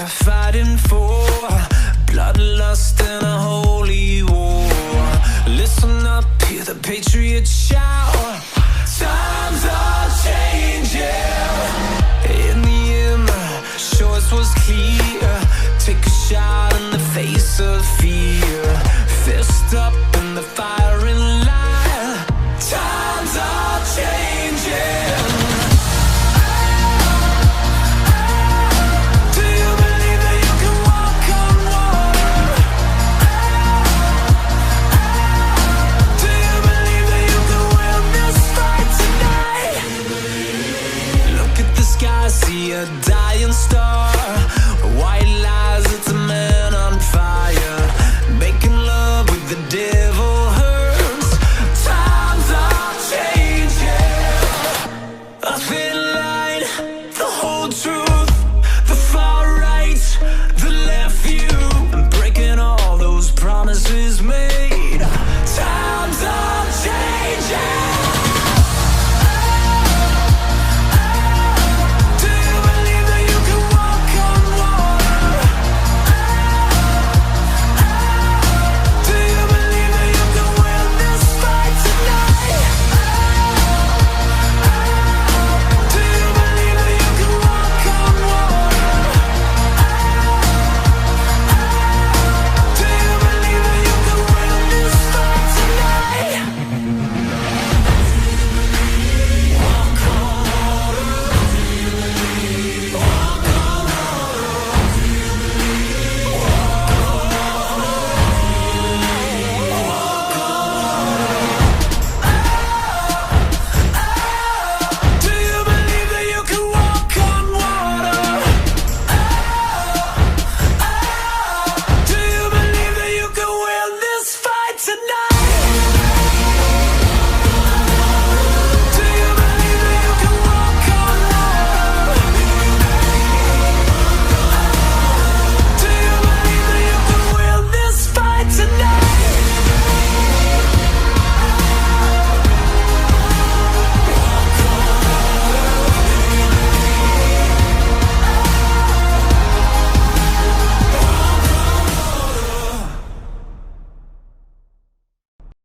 fighting for bloodlust and a holy war. Listen up, hear the patriots shout. Times are changing. In the end, my choice was clear. Take a shot in the face of fear. Fist up